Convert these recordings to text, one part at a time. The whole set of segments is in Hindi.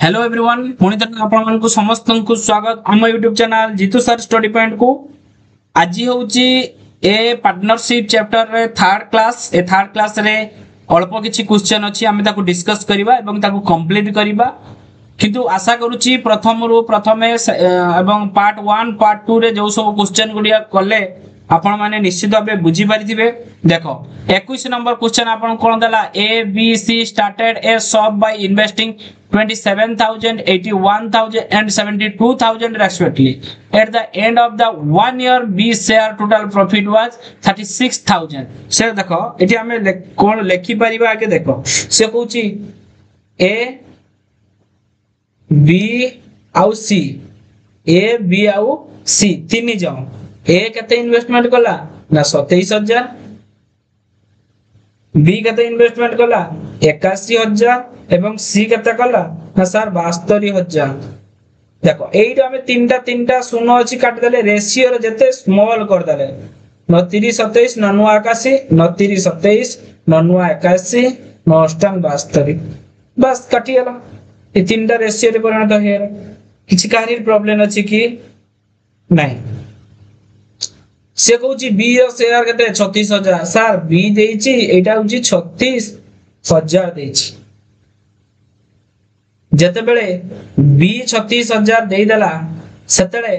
हेलो एवरीवन पुणी थे आपण समस्त को स्वागत आम YouTube channel Jitu sir study point को। आज हूँ ए पार्टनरशिप चैप्टर रे थर्ड क्लास रे अल्प किछि क्वेश्चन अछि आमे ताको डिस्कस करिबा एवं ताको कंप्लीट करिबा किंतु आशा करूची प्रथमे एवं पार्ट 1 पार्ट 2 रे जो सब क्वेश्चन गुडिया कले आपण माने निश्चित भाबे बुझी पारिथिबे। देखो 21 नंबर क्वेश्चन आपण कोन दला A B C started a shop by investing 27,000 81,000 and 72,000 respectively. At the end of the 1 year B share total profit was 36,000. से देखो एठी हमें कोन लेखि परिबा आगे देखो से कहूची ए बी आउ सी ए बी आउ सी तीन जण ए केते इन्वेस्टमेंट कला ना 27,000 बी केते इन्वेस्टमेंट कला 81,000 एवं सी केते कला ना सर 72,000। देखो एई हमें तीनटा शून्य अछि काट देले रेशियो रे जते स्मॉल कर देले 29 27 89 81 29 27 89 81 92 बस काटी गला ए तीनटा रेशियो रे परिणत हेर किछि कारी प्रॉब्लम अछि कि नहीं। से कहूची बी रो शेयर केते 36,000 सर बी देइची एटा होची 36,000 देइची जते बेले बी 36,000 देई देला सेतले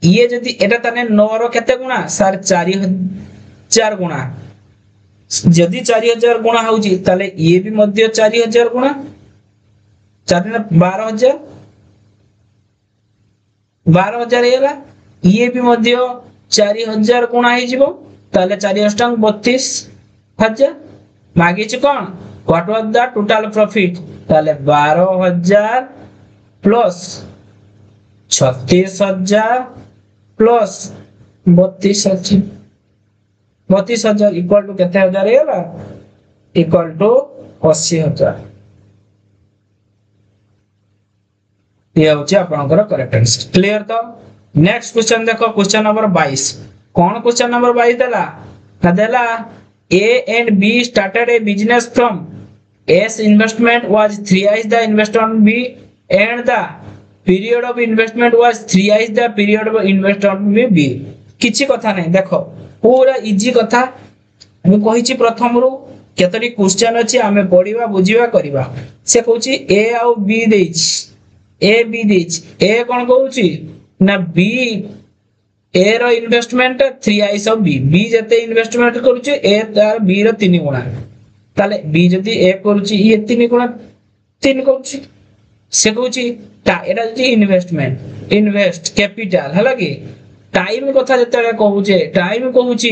ये जदी एटा तने 9 रो केते गुणा सर 4,000 गुणा जदी 4,000 गुणा होउची ताले ये भी मध्य 4,000 गुणा 4 ने 12,000 12,000 हेला ये भी मध्य 4,000 गुणा हे जिवो ताले 4 अष्टांग 32,000 मागे छि कोन what was the total profit ताले 12,000 प्लस 36,000 प्लस 32,000 इक्वल टू केते हजार हेला इक्वल टू 80,000। ये होची आपनकर करेक्ट आंसर क्लियर। तो नेक्स्ट क्वेश्चन देखो क्वेश्चन नंबर 22 कौन क्वेश्चन नंबर 22 देला ना देला A and B started a business from A's investment was 3x the investment B and the period of investment was 3x the period of investment B किछि कथा नहीं देखो पूरा इजी कथा हम कहिछि प्रथम रु केतरी क्वेश्चन अछि हमें पढिबा बुझिबा करिबा से कहूछि ए आउ बी देछि ए बी देछि ए कोन कहूछि ना बी ए रो investment 3x of B B जते इन्वेस्टमेंट करूछि ए तार बी रो 3 गुणा ताले बी जदी ए करूछि ये 3 गुणा 3 करूछि से कहूछि ता एटा जदी इन्वेस्टमेंट इन्वेस्ट कैपिटल हला कि टाइम कथा जते कहूछे टाइम कहूछि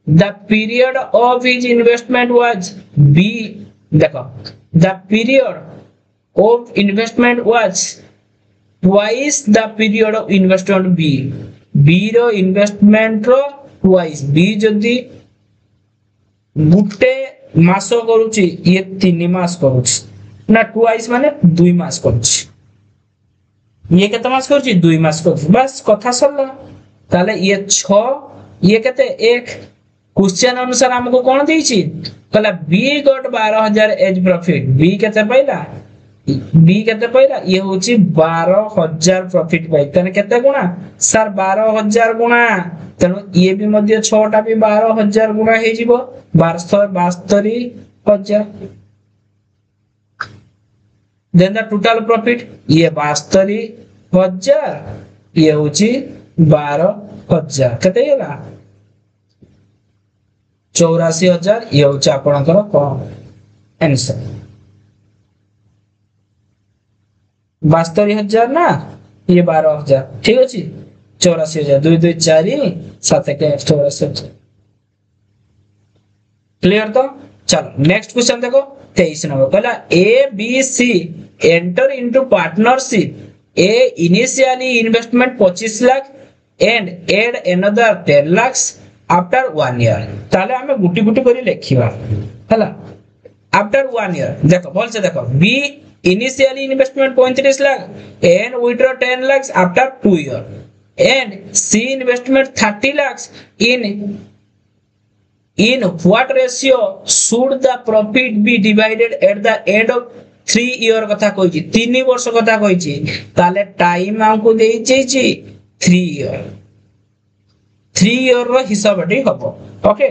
the period of his investment was B देखो the period of investment was twice the period of investment B B रो इन्वेस्टमेंट रो twice B जदी गुटे मासो करूची ये 3 मास करूची ना twice माने 2 मास करूची ये केते मास करूची 2 मास करूची बस कथा सरला ताले ये 6 ये केते 1 क्वेश्चन अनुसार हमको कोन देइची कहला B got 12,000 as profit B केते पाइला बी केते पाइला ये होची 12,000 प्रॉफिट पाइ तने केते गुणा सर 12,000 गुणा तनो ये भी मध्य 6 टा भी 12,000 गुणा हे जिवो 72,000 देन द टोटल प्रॉफिट ये 72,000 ये होची 12,000 केते होला 84,000 ये होची आपनकर कोन आंसर 72,000 ना ये 12,000 ठीक अछि 84,000 2 2 4 7 के 84,000 क्लियर। तो चलो नेक्स्ट क्वेश्चन देखो 23 नंबर कहला A B C enter into partnership A initially investment 25 lakh and add another 10 lakh after 1 year ताले हमें गुटी गुटी करी लेखिबा हला आफ्टर 1 ईयर देखो बोल से देखो B initially investment 35 lakh and withdraw 10 lakhs after 2 years and C investment 30 lakhs in what ratio should the profit be divided at the end of 3 year कथा कहिछि 3 वर्ष कथा कहिछि ताले टाइम हमको देइ छी 3 ईयर 3 ईयर रो हिसाब एटी हबो ओके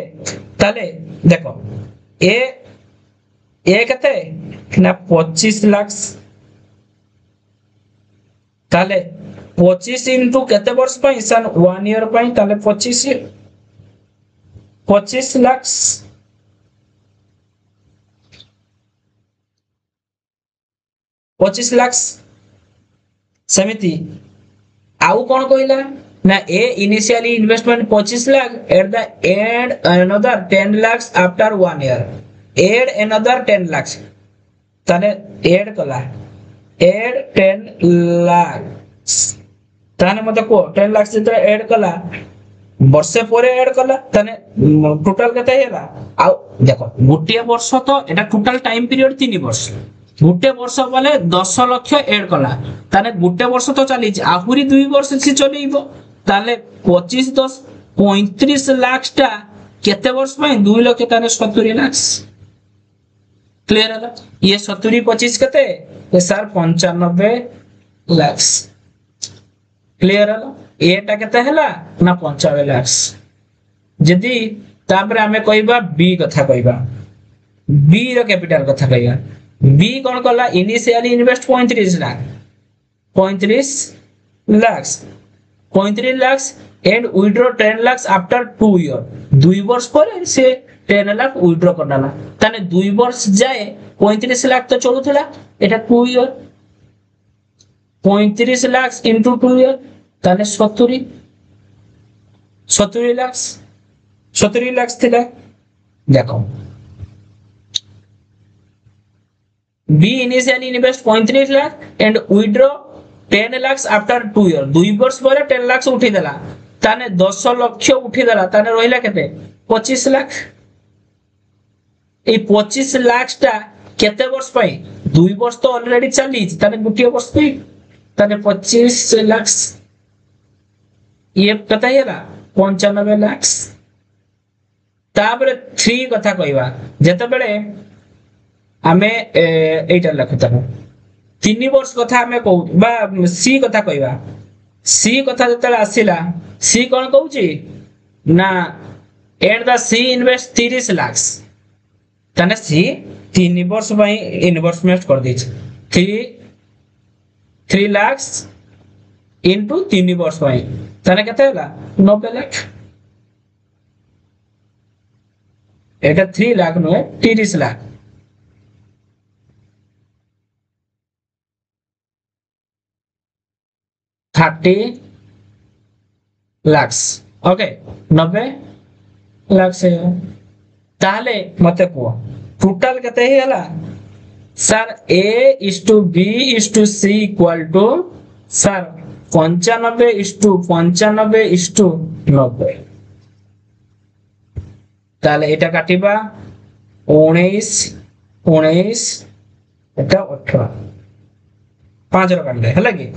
ताले देखो ए कते ना 25 लाख ताले 25 इनटू केते वर्ष पई सन 1 ईयर पई ताले 25 लाख 25 लाख समिति आउ कोन कहला ना A initially investment 25 lakh at the end another 10 lakh after 1 year add another 10 lakh ताने एड कला एड 10 लाख ताने मते को 10 लाख से एड कला वर्षे परे एड कला ताने टोटल केते हेला आ देखो गोटिया वर्ष तो एटा टोटल टाइम पीरियड 3 वर्ष गोटे वर्ष बोले 10 लाख एड कला ताने गोटे वर्ष तो चली आहुरी 2 वर्ष से चलेइबो ताले 25 10 35 लाख टा केते वर्ष में 2 लाख ताने 70 लाख क्लियर है ये 70 25 केते ये सर 95 लाख क्लियर है एटा केते हला ना 95 लाख जदी तापरे हमें कहबा बी कथा कहबा बी रो कैपिटल कथा कहबा बी कोन कला initially invest 35 lakh 35 lakh and withdraw 10 lakh after 2 year 2 वर्ष पर से 10 लाख विथड्रॉ करना ताने 2 वर्ष जाए 35 लाख तो चलुथला एटा 2 ईयर 35 लाख इनटू 2 ईयर ताने 70 लाख थिला देखो B initially invest 35 lakh and withdraw 10 lakh after 2 year 2 वर्ष पर 10 लाख उठी देला ताने 10 लाख उठी देला ताने रहिला केते 25 लाख ए 25 लाख टा केते वर्ष पई 2 वर्ष तो ऑलरेडी चली ताने गुटिया वर्ष पई ताने 25 लाख ये कथा हेला 95 लाख तापर 3 कथा कहबा जते बेले हमें एटा लखता 3 वर्ष कथा हमें कहू बा सी कथा कहबा सी कथा जते आसिला सी कोन कहूची ना at the C invest 30 lakh तने सी 3 वर्ष पई इन्वेस्टमेंट कर दी 3 लाख इनटू 3 वर्ष पई तने केते होला 90 लाख एटा 3 लाख नो 30 लाख 30 लाख ओके 90 लाख से ताले मते को टोटल केते हेला sir A is to B is to C equal to sir 95:95:90 ताले एटा काटिबा 19 19 एटा 18 5 रो काटले हला की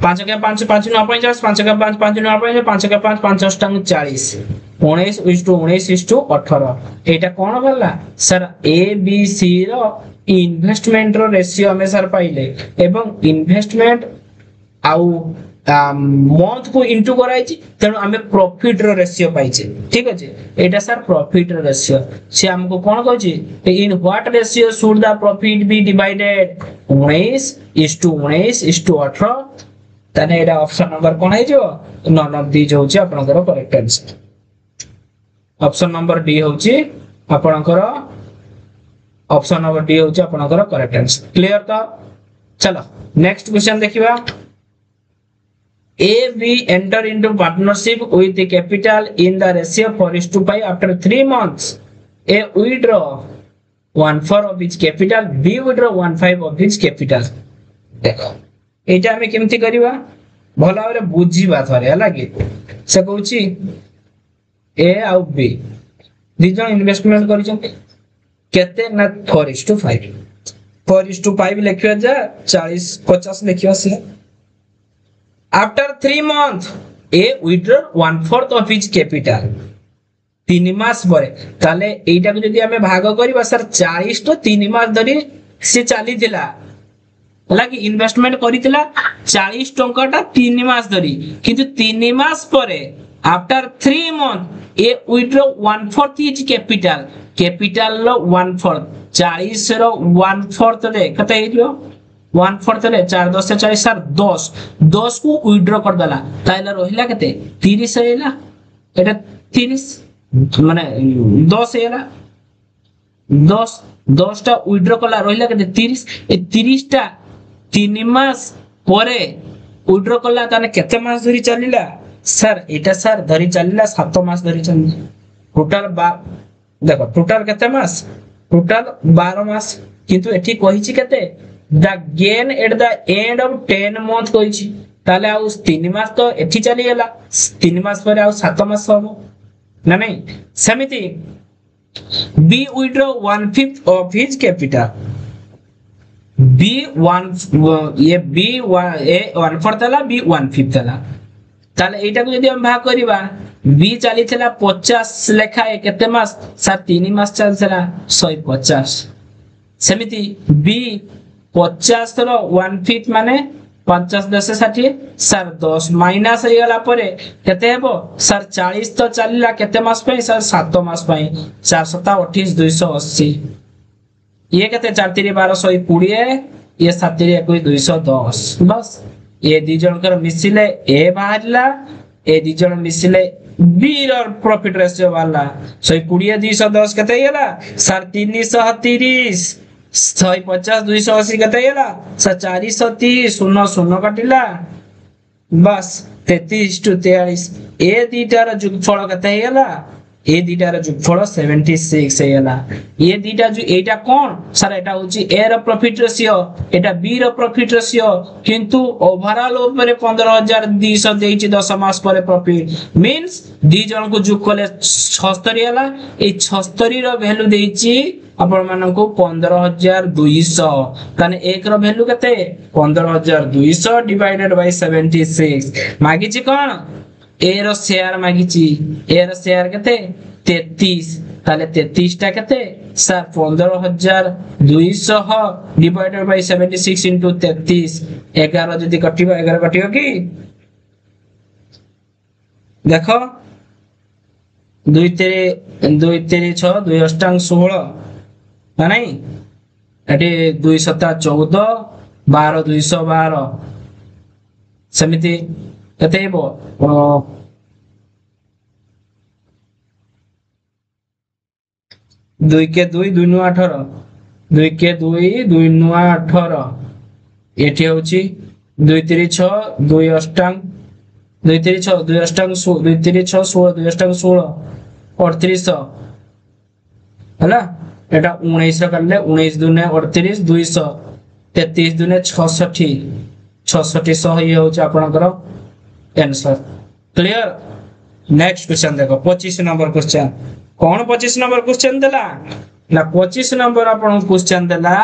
5 के 5 5 9 50 5 के 5 5 9 50 5 के 5 5 अष्टांग 40 19:18 एटा कोन भला सर ए बी सी रो इन्वेस्टमेंट रो रेशियो हमें सर पाइले एवं इन्वेस्टमेंट आउ मंथ को इनटू कराई छी तेनु हमें प्रॉफिट रो रेशियो पाई छी ठीक अछि एटा सर प्रॉफिट रो रेशियो से हमको कोन कहै छी in what ratio should the profit be divided 19:19:18 तने एटा ऑप्शन नंबर कोन है जो नन ऑफ दीज होची आपनकर correct answer option number D होची आपनकर ऑप्शन नंबर डी होची आपनकर करेक्ट आंसर क्लियर तो चलो नेक्स्ट क्वेश्चन देखिबा A we enter into partnership with the capital in the ratio 4:5 after 3 months. A withdraw 1/4 of its capital. B withdraw 1/5 of its capital. देखो एटा हमें केमती करिवा भला भाबरे बुझीबा थरे हला कि से कहूची A आउ B दी जण इन्वेस्टमेंट करिसंती केते ना 4:5 4:5 लिखियो जा 40 50 लिखियो से After 3 months, A withdraw 1/4 of his capital. 3 मास परे ताले एटा को जदी हमें भाग करिबा सर 40 तो 3 मास धरी से चली थिला लागी इन्वेस्टमेंट करितला 40 टंकाटा 3 मास धरी किंतु 3 मास परे after 3 month A withdraw 1/4 is capital capital लो 1/4 40 रो 1/4 ले कते हेइलो 1/4 ले 4 10 से 40 सर 10 10 को विथड्रॉ कर दला ताइला रहिला कते 30 हेला एटा 30 माने 10 हेला 10 टा विथड्रॉ कला रहिला कते 30 ए 30 टा 3 मास परे विथड्रॉ कला ताने केते मास धरी चलिला सर एटा सर धरी चलिला 7 मास धरी चलिला टोटल देखो टोटल केते मास टोटल 12 मास किंतु एठी कहिछि केते the gain at the end of 10 month कहिछि ताले आ 3 मास तो एठी चली गेला 3 मास परे आ 7 मास होबो ना नहीं समिति B withdraw 1/5 of his capital B 1 ये बी ए 1/4 तला बी 1/5 तला ताले एटा को यदि हम भाग करिबा बी चली थला 50 लेखा केते मास सर 3 मास चल थला 150 समिति बी 50 रो 1/5 माने 50 10 60 सर 10 माइनस हो गला परे केते हेबो सर 40 तो चलिला केते मास पे सर 7 मास पे 4 7 28 280 ये कहते 4 3 12 120 ये 7 3 21 210 बस ये दी जन कर मिसिले ए बाहरला ए दी जन मिसिले बी रो प्रॉफिट रेशियो वाला 120 210 कहते येला सर 330 150 280 कहते येला सर 430 0 0 काटिला बस 33 to 43 ए दीटार जोगफल कहते येला ए दीटार जोगफल 76 हेला ए दीटा जो एटा कोन सर एटा होची ए रो प्रॉफिट रेशियो एटा बी रो प्रॉफिट रेशियो किंतु ओवरऑल ऊपर 15200 देइची 10 मास परे प्रॉफिट मींस दी जन को जोग कले 76 हेला ए 76 रो वैल्यू देइची आपण मानन को 15200 ताने एक रो वैल्यू कते 15200 डिवाइडेड बाय 76 मागिची कोन ए रो शेयर मागिची ए रो शेयर कते 33 ताले 33 टा कते सर 15200 डिवाइडेड बाय 76 इनटू 33 11 जदी कटिबो 11 कटियो की देखो 2 तेरे 6 2 अष्टांग 16 ना नहीं एटी 2 7 14 12 212 समिति कते हेबो 2 के 2 2 9 18 2 के 2 2 9 18 एठी होची 2 3 6 2 अष्टांग 2 3 6 2 अष्टांग 2 3 6 16 2 अष्टांग 16 38 हैला एटा 19 करले 19 दुने 38 200 33 दुने 66 66 ये होची आपनकर आंसर क्लियर नेक्स्ट क्वेश्चन देखो 25 नंबर क्वेश्चन कौन 25 नंबर क्वेश्चन देला ना 25 नंबर आपन क्वेश्चन देला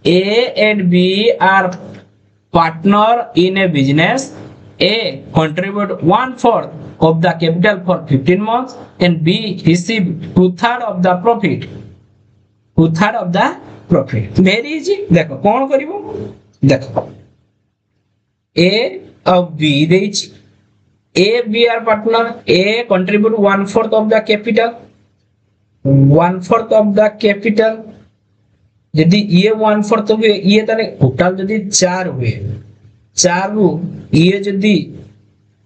A and B are partner in a business A contribute 1/4 of the capital for 15 months and B receive 2/3 of the profit 2/3 of the profit very easy देखो कौन करिवो देखो A of B देछि A B are partner A contribute 1/4 of the capital 1/4 of the capital यदि ये 1/4 हुए ये ताने टोटल यदि 4 हुए 4 रु ये यदि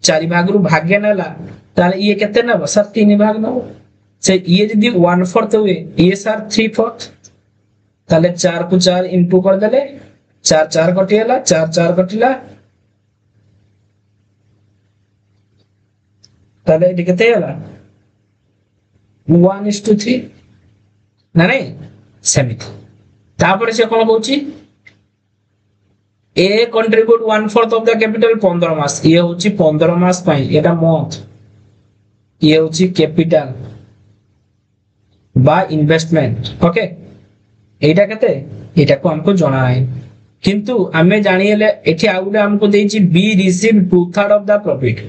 4 भाग रु भाग्य नला ताले ये केते नबो सर 3 भाग नबो से ये यदि 1/4 हुए ये सर 3/4 ताले 4 को 4 इनटू कर देले 4 4 कटिला 4 4 कटिला ताले एटी केते होला 1:3 ना नहीं समिति तापर से कोन होची ए कंट्रीब्यूट 1/4 ऑफ द कैपिटल 15 मास ये होची 15 मास पाई एटा मंथ ये होची कैपिटल बा इन्वेस्टमेंट ओके एटा केते एटा को हमको जाना है किंतु हमें जानिएले एठी आउले हमको देची B receive 2/3 of the profit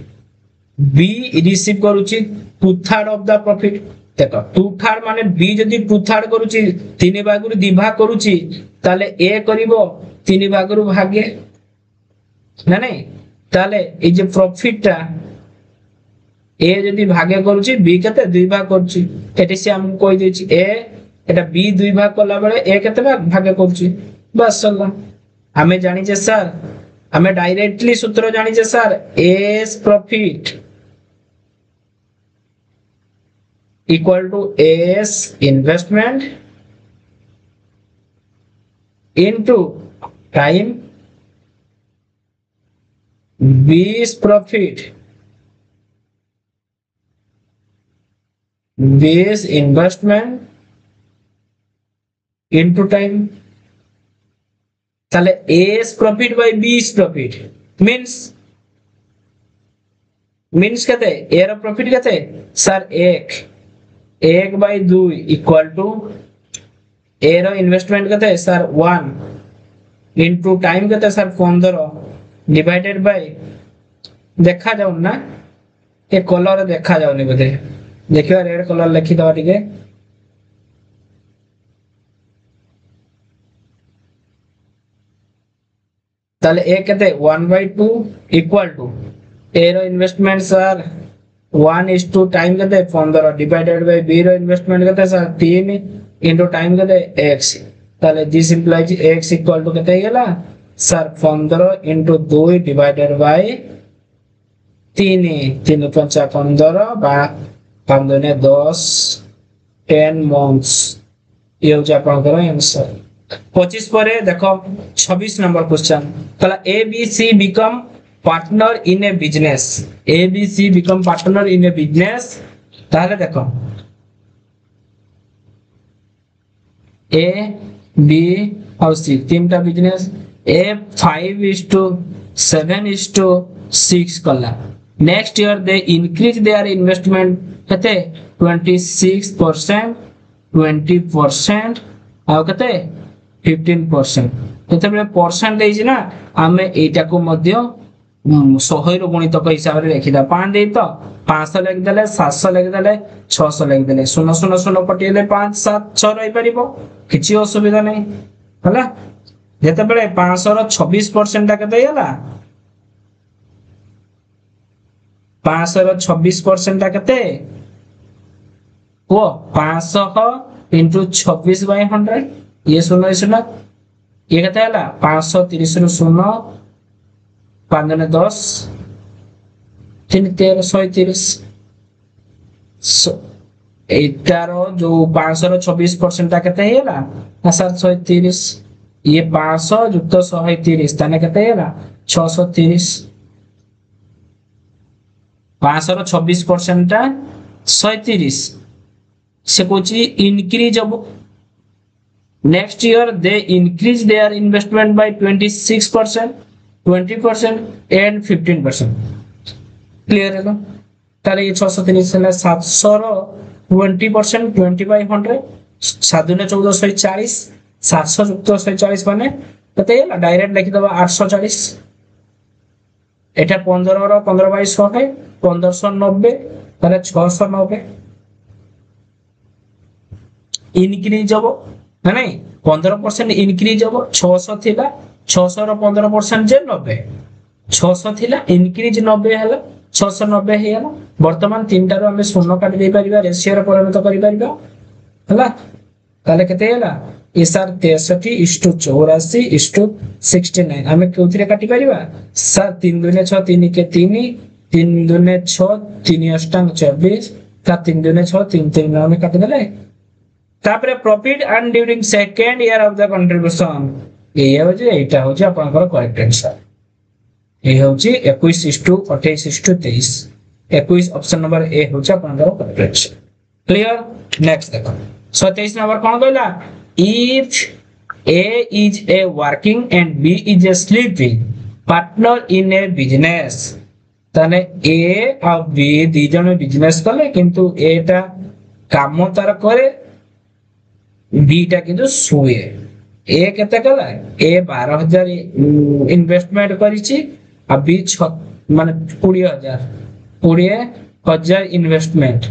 B receive करूची 2/3 ऑफ द प्रॉफिट देखो टू थार्ड माने बी जदि टू थार्ड करूची 3 भागरु 2 भाग करूची ताले ए करिवो 3 भागरु भागे ना नहीं ताले ए जे प्रॉफिट ता ए जदि भागे करूची बी केते 2 भाग करूची एटी से हम कोइ देछि ए एटा बी 2 भाग करला बेले ए केते भाग भागे करूची बस सल्ला हमें जानि जे सर हमें डायरेक्टली सूत्र जानि जे sir A's profit equal to as investment into time b's profit b's investment into time তাহলে as profit by b's profit means कहते a रा profit कहते sir 1 by 2 equal to a रो इन्वेस्टमेंट कहते हैं सर 1 into टाइम कहते हैं सर 15 डिवाइडेड बाय देखा जाऊ ना ये कलर देखा जाऊ नहीं बोले देखियो रेड कलर लिखि दवा टिके ताले ए कहते 1 by 2 equal to a रो इन्वेस्टमेंट सर 1 टाइम कहते 15 डिवाइडेड बाय बी रो इन्वेस्टमेंट कहते सर 3 into टाइम कहते x ताले this implies x equal to कहते गेला सर 15 into 2 डिवाइडेड बाय 3 3 5 15 बा 15 ने 10 10 months ये हो जा आपनकर आंसर 25 परे देखो 26 नंबर क्वेश्चन कहला a b c become partner in a business a b c become partner in a business ताहले देखो a b और c तीनटा बिजनेस a 5:7:6 कला next year they increase their investment कते 26% 20% और कते 15% कते बले परसेंट देछि ना हमें एटा को मध्य 100 रो गुणित को हिसाब रे लिखिदा 5 दे तो 500 लिख देले 700 लिख देले 600 लिख देले 0 0 0 पटिले 5 7 6 रही परिबो किछि असुविधा नै हला जेते बेले 500 रो 26% ता कते होला 500 रो 26% ता कते वो 500 into 26/100 ये 0 0 ये कते होला 530 रो 0 5 ने 10 3 13 130 एटारो जो 500 रो 26% ता कते होला 730 ये 500 जुक्त 130 ताने कते होला 630 500 रो 26% ता 130 से कोची इंक्रीज अब next year they increase their investment by 26% 20% and 15% clear है ना ताले ये 630 है 700 रो 20% 20/100 7 ने 1440 700 जुक्त 140 माने कते है डायरेक्ट लिखि दबा 840 एटा 15 रो 15/100 है 1590 ताले 690 इंक्रीज हो है नहीं 15% इंक्रीज हो 600 थिला 600 रो 15% जे 90 600 थिला इंक्रीज 90 हला 690 हे हला वर्तमान तीनटा रो हम शून्य काट दे परिबा रेशियो रो परिणत करि परिबा हला ताले कते हला एसआर 63:84:69 हमें केउथिरे काटि परिबा सर 3 दुने 6 3 के 3 3 दुने 6 3 अष्टांग 24 का 3 दुने 6 3 3 हमें काट देले तापरे profit and during second year of the contribution ये हो जे एटा हो जे आपनकर करेक्ट आंसर ये हो जे 21:28:23 21 ऑप्शन नंबर ए हो जे आपनकर करेक्ट आंसर क्लियर नेक्स्ट देखो 27 नंबर कोन कहला if A is a working and B is a sleeping partner in a business तने A और B दी जने बिजनेस कले किंतु A टा काम तार करे B टा किंतु सोए A केते कला A 12000 इन्वेस्टमेंट करिछि आ B 6 माने 20000 इन्वेस्टमेंट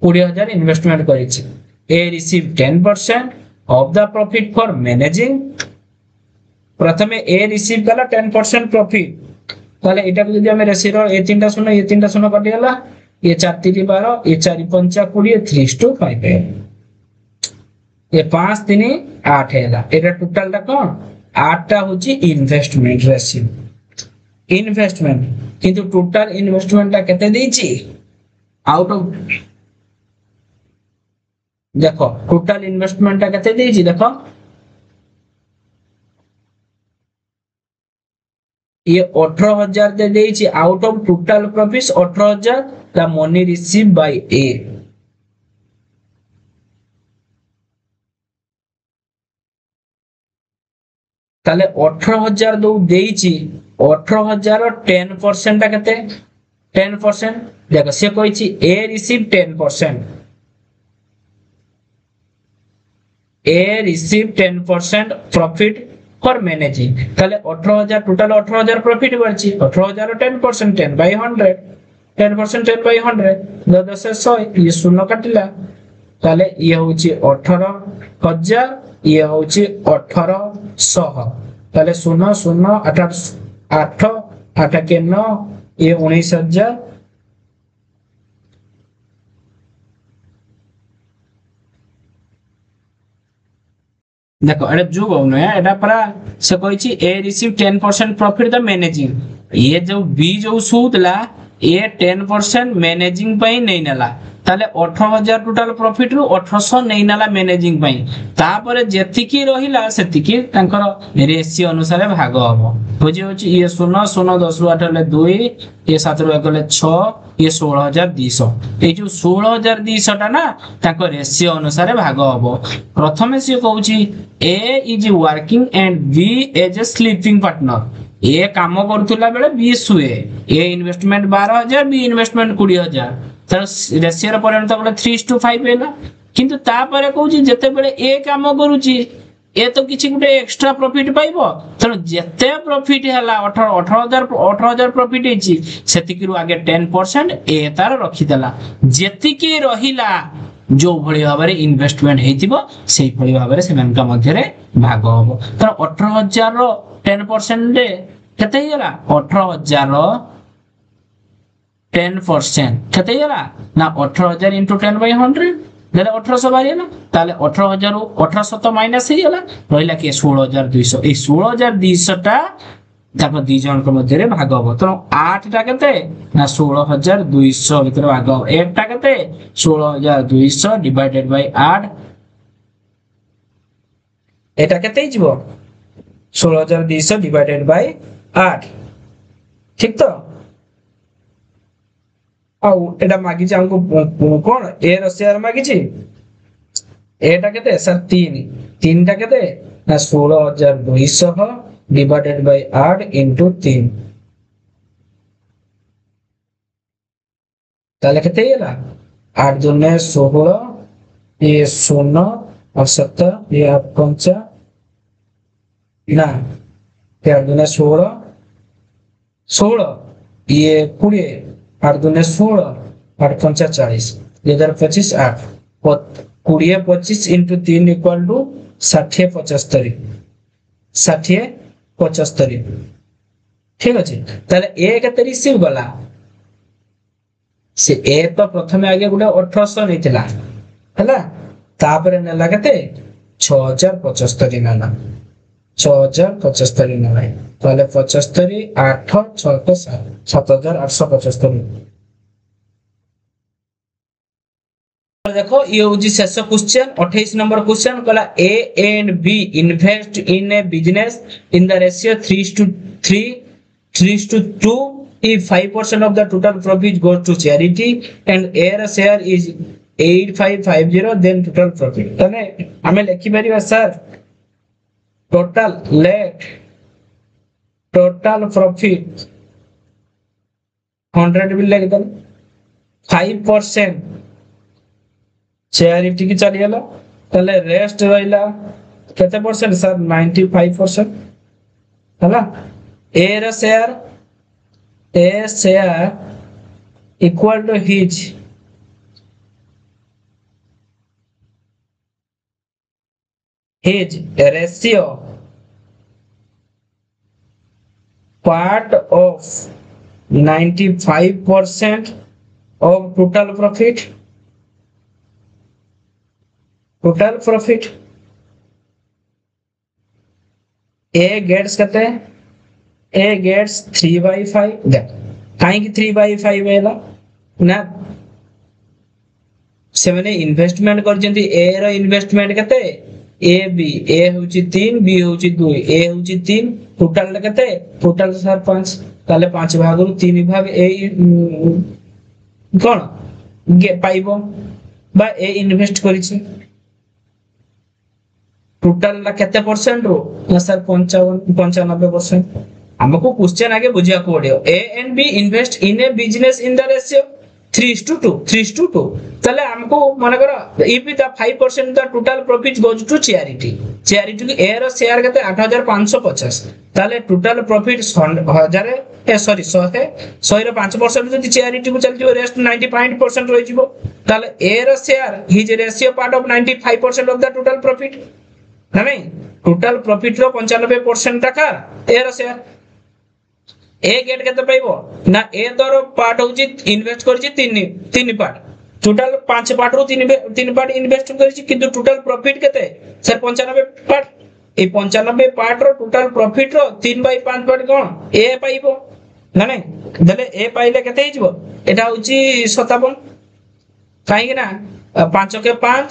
20,000 ইনভেস্টমেন্ট করেছে। A receive 10% of the profit for managing. প্রথমে এ রিসিভ কলা 10% প্রফিট, তাহলে এটাকে যদি আমি রেসিওর এ তিনটা শূন্য এ তিনটা শূন্য কাটি গলা, এ 4 3 12 এ 4 5 20 3:5 এ 5 3 8 ହେଲା। এটা টোটালটা কোন 8টা হচ্ছে ইনভেস্টমেন্ট রেসিভ ইনভেস্টমেন্ট, কিন্তু টোটাল ইনভেস্টমেন্টটা কেতে ଦେଇଛି আউট অফ, দেখো টোটাল ইনভেস্টমেন্টটা কেতে ଦେଇଛି দেখো, ये 18,000 दे देइछि out of total profits 18,000 the money receive by A. তাহলে 18,000 দৌ ଦେଇछि, 18,000 ର 10% টা কেতে 10%, দেখো সে কইछि A receive 10%, A receive 10% profit for managing, তাহলে 18,000 টোটাল 18,000 প্রফিট বাড়ছি, 18,000 10% 10 বাই 100, 10% 10 বাই 100 10 100 ये শূন্য কাটিলা, তাহলে ইয়ে হচ্ছে 18,000 ইয়ে হচ্ছে 1800, তাহলে 0 0 8 8 8 के 9 ये 19,000। देखो एटा जोग होनो है, एटा परा से कहिछि ए रिसीव 10% प्रॉफिट द मैनेजिंग, ये जो बी जो सुतला ए 10% मैनेजिंग पई नै नला, ताले 18,000 टोटल प्रॉफिट रु 1800 नै नला मैनेजिंग पई, तापरे जेतिकी रहिला सेतिकी तांकर रेशियो अनुसार भाग हबो। बुझि होछि ये 0 0 10 रु 8 ले 2, ये 7 रु 1 ले 6, ये 16,200, ए जो 16,200 टा ना ताको रेशियो अनुसार भाग हबो। प्रथमे से कहउछि A is working and B as a sleeping partner, A काम करथुला बेले बी सुए, ए इन्वेस्टमेंट 12,000 बी इन्वेस्टमेंट 20,000, तर रेशियो रे परिणत बोले 3:5 हेला। किंतु तापरे कहउछि जते बेले ए काम करूछि ए तो किछि गुटे एक्स्ट्रा प्रॉफिट पाइबो, तर जते प्रॉफिट हला 18,000 प्रॉफिट हेछि सेतिकिरु आगे 10% ए तार रखि देला, जेतिकी रहिला जो भଳି भाबरे इन्वेस्टमेंट हेतिबो सेही भଳି भाबरे सेमानका मध्य रे भाग होबो। तर 18,000 रो 10% रे केते हेला, 18,000 रो 10% केते हेला ना 18,000 * 10 / 100 देले 1800 बारी ना, ताले 18,000 रो 1800 तो माइनस हे गेला, रहिला के 16,200, ए 16,200 टा ताको दी जन को मध्य रे भाग होबो। तो 8 टा केते ना 16,200 भीतर भाग होबो, 1 टा केते 16,200 डिवाइडेड बाय 8, एटा केते हिजबो 16,200 डिवाइडेड बाय 8, ठीक तो। आउ एटा मागी जे हमको कोन ए रो शेयर मागी छी, एटा केते सर 3 टा केते ना 16,200 डिवाइडेड बाय 8 into 3, ताले केते हेला 8 दुने 16, ये 0 और 7 ये 5 ना 4 दुने 16 16 ये 20, 8 दुने 16 8 5 40, ये 25 8 20 25 into 3 equal to 60 75 60 75, ठीक अछि। ताले ए केते रिसीव गला, से ए तो प्रथमे आगे गुडा 1800 नैतिला हला, तापरे नेला केते 6075 नेला, 6075 नेला, ताले 75 8 6 7 7875। देखो ये होजी शेष क्वेश्चन 28 नंबर क्वेश्चन कहला A and B invest in a business in the ratio 3:2 if 5% of the total profit goes to charity and air share is 8550 then total profit, तने हमें लिखि परिबा sir total let total profit 100 भी लिख दल, 5% चैरिटी की चली गला, तले रेस्ट रहिला केते परसेंट सर 95% हला। ए रो share equal to his his ratio part of 95% of total profit A gets कहते हैं A gets 3/5 देख कहीं की 3/5 वेला ना से मैंने इन्वेस्टमेंट कर जंती A रो इन्वेस्टमेंट कहते A B A होची 3 B होची 2 A होची 3 टोटल कहते टोटल सर 5 ताले 5 भाग रु 3 भाग A कोन गे पाइबो बा A इन्वेस्ट करिछि टोटल ला केते परसेंट रो ना सर 95% हमको क्वेश्चन आगे बुझिया को पड़ियो A and B invest in a business in the ratio 3:2 ताले हमको माने करो if the 5% the total profit goes to charity की A रो शेयर केते 8550 ताले टोटल प्रॉफिट 100 रो 5% जदी चैरिटी को चल जिवो रेस्ट 95% रहि जिवो ताले A रो share his ratio part of 95% of the total profit ना नहीं टोटल प्रॉफिट रो 95% टका A रो शेयर A गेट केते पाइबो ना A दर पार्ट होची इन्वेस्ट करछि 3 पार्ट टोटल 5 पार्ट रो 3 पार्ट इन्वेस्ट करछि किंतु टोटल प्रॉफिट केते सर 95 पार्ट ए 95 पार्ट रो टोटल प्रॉफिट रो 3/5 पार्ट कोन A पाइबो ना नहीं देले A पाइले केते हिजबो एटा होची 57 काहे कि ना 5 के 5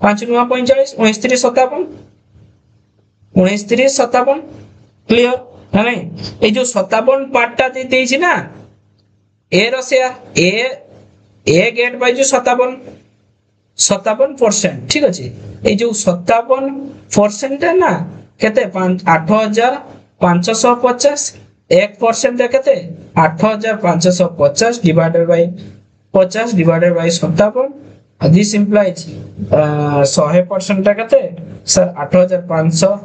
5 9 45 29 57 29 57 क्लियर ना नहीं ए जो 57 पार्टटा देइछि ना A रो शेयर A गेट बाय जो 57% ठीक अछि ए जो 57% है ना केते 8550 1% दे केते 8550 divided by 50 divided by 57 this implies 100% ता केते सर 8550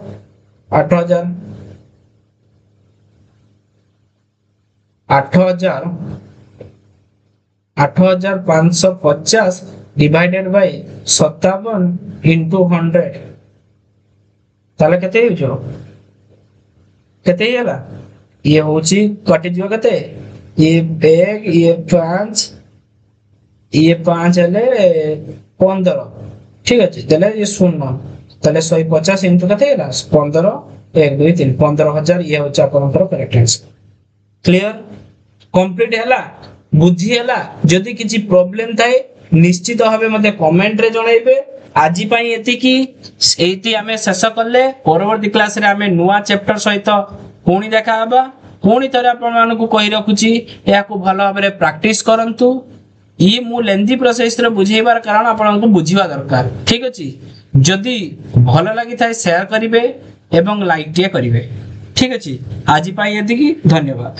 8550 डिवाइडेड बाय 57 into 100 ताले केते हिजो केते हैला ये होची कटि दियो केते ये 5 हेले 15 ठीक अछि तले ये 0 तले 150 into केते हैला 15 1 2 3 15000 ये होचा आपनकर करेक्ट आंसर क्लियर कंप्लीट हैला बुद्धि हैला जदी किछि प्रॉब्लम थाए निश्चित भाबे मते कमेंट रे जणाइबे आजि पई एतिकी एति हमें शेष करले परवर्ती क्लास रे हमें नुवा चैप्टर सहित पुणी देखा हबा पुणी तरे आपन मानको कहि रखुची याको भलो भाबे प्रैक्टिस करंतु ई मु लेंथी प्रोसेस रे बुझेबार कारण आपनको बुझिबा दरकार ठीक अछि जदी भलो लागि थाए शेयर करिवे एवं लाइक टिए करिवे ठीक अछि आजि पई एतिकी धन्यवाद।